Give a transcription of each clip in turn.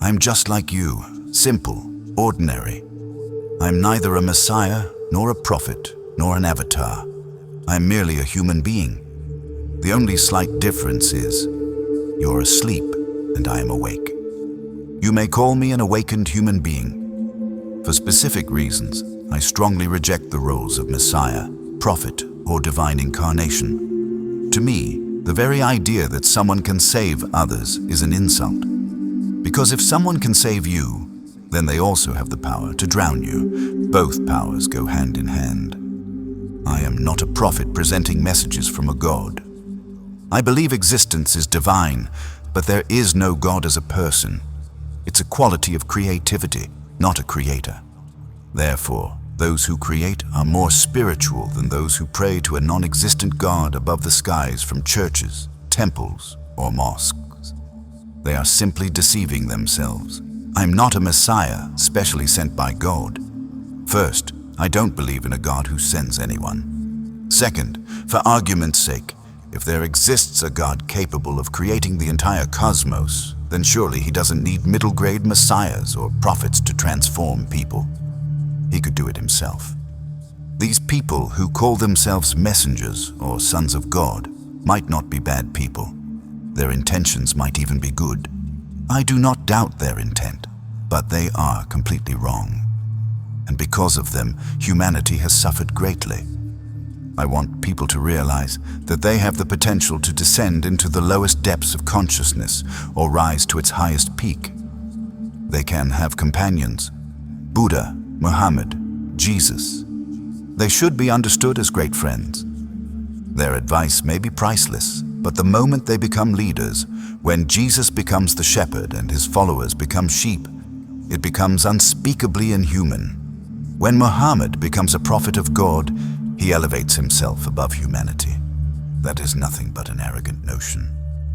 I'm just like you, simple, ordinary. I'm neither a Messiah, nor a prophet, nor an avatar. I'm merely a human being. The only slight difference is, you're asleep and I am awake. You may call me an awakened human being. For specific reasons, I strongly reject the roles of Messiah, prophet, or divine incarnation. To me, the very idea that someone can save others is an insult. Because if someone can save you, then they also have the power to drown you. Both powers go hand in hand. I am not a prophet presenting messages from a god. I believe existence is divine, but there is no God as a person. It's a quality of creativity, not a creator. Therefore, those who create are more spiritual than those who pray to a non-existent God above the skies from churches, temples, or mosques. They are simply deceiving themselves. I'm not a Messiah, specially sent by God. First, I don't believe in a God who sends anyone. Second, for argument's sake, if there exists a God capable of creating the entire cosmos, then surely he doesn't need middle-grade messiahs or prophets to transform people. He could do it himself. These people who call themselves messengers or sons of God might not be bad people. Their intentions might even be good. I do not doubt their intent, but they are completely wrong. And because of them, humanity has suffered greatly. I want people to realize that they have the potential to descend into the lowest depths of consciousness or rise to its highest peak. They can have companions: Buddha, Muhammad, Jesus. They should be understood as great friends. Their advice may be priceless, but the moment they become leaders, when Jesus becomes the shepherd and his followers become sheep, it becomes unspeakably inhuman. When Muhammad becomes a prophet of God, he elevates himself above humanity. That is nothing but an arrogant notion.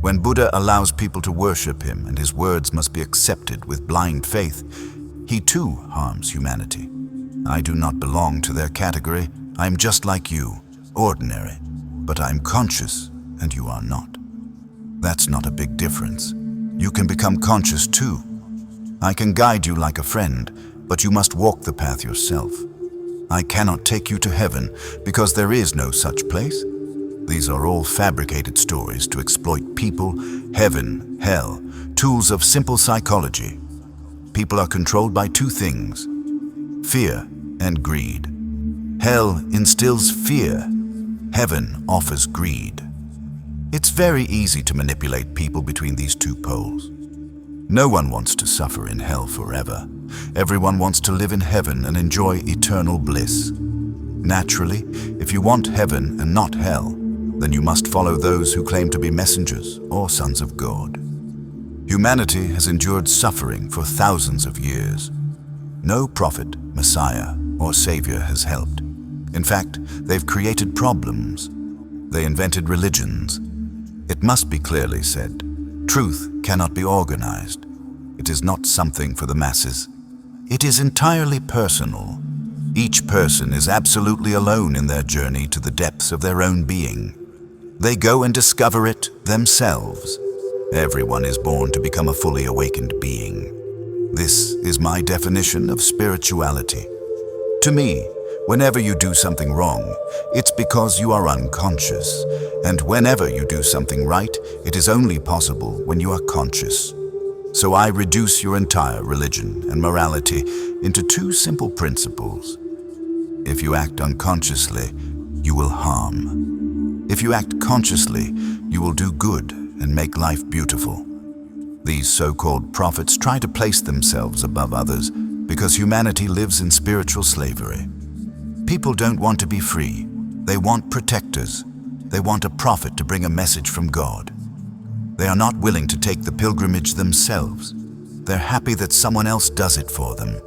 When Buddha allows people to worship him and his words must be accepted with blind faith, he too harms humanity. I do not belong to their category. I am just like you, ordinary, but I am conscious and you are not. That's not a big difference. You can become conscious too. I can guide you like a friend, but you must walk the path yourself. I cannot take you to heaven because there is no such place. These are all fabricated stories to exploit people, heaven, hell, tools of simple psychology. People are controlled by two things: fear and greed. Hell instills fear. Heaven offers greed. It's very easy to manipulate people between these two poles. No one wants to suffer in hell forever. Everyone wants to live in heaven and enjoy eternal bliss. Naturally, if you want heaven and not hell, then you must follow those who claim to be messengers or sons of God. Humanity has endured suffering for thousands of years. No prophet, Messiah, or Savior has helped. In fact, they've created problems. They invented religions. It must be clearly said, truth cannot be organized. It is not something for the masses. It is entirely personal. Each person is absolutely alone in their journey to the depths of their own being. They go and discover it themselves. Everyone is born to become a fully awakened being. This is my definition of spirituality. To me, whenever you do something wrong, it's because you are unconscious. And whenever you do something right, it is only possible when you are conscious. So I reduce your entire religion and morality into two simple principles. If you act unconsciously, you will harm. If you act consciously, you will do good and make life beautiful. These so-called prophets try to place themselves above others because humanity lives in spiritual slavery. People don't want to be free. They want protectors. They want a prophet to bring a message from God. They are not willing to take the pilgrimage themselves. They're happy that someone else does it for them.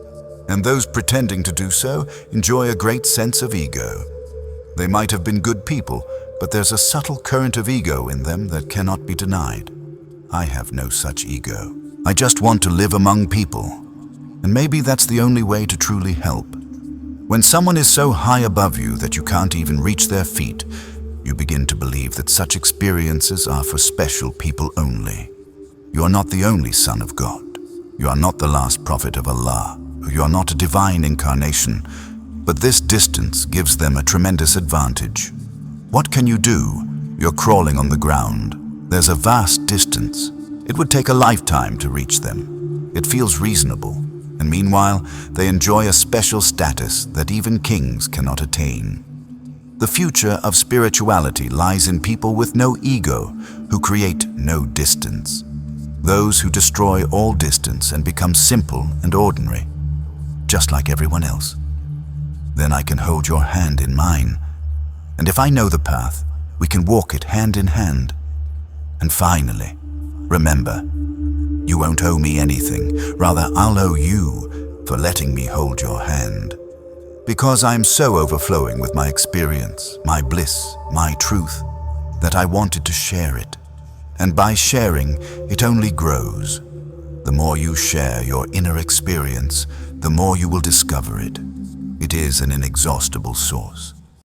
And those pretending to do so enjoy a great sense of ego. They might have been good people, but there's a subtle current of ego in them that cannot be denied. I have no such ego. I just want to live among people. And maybe that's the only way to truly help. When someone is so high above you that you can't even reach their feet, you begin to believe that such experiences are for special people only. You are not the only son of God. You are not the last prophet of Allah. You are not a divine incarnation, but this distance gives them a tremendous advantage. What can you do? You're crawling on the ground. There's a vast distance. It would take a lifetime to reach them. It feels reasonable, and meanwhile, they enjoy a special status that even kings cannot attain. The future of spirituality lies in people with no ego, who create no distance. Those who destroy all distance and become simple and ordinary, just like everyone else. Then I can hold your hand in mine, and if I know the path, we can walk it hand in hand. And finally, remember, you won't owe me anything. Rather, I'll owe you for letting me hold your hand. Because I'm so overflowing with my experience, my bliss, my truth, that I wanted to share it. And by sharing, it only grows. The more you share your inner experience, the more you will discover it. It is an inexhaustible source.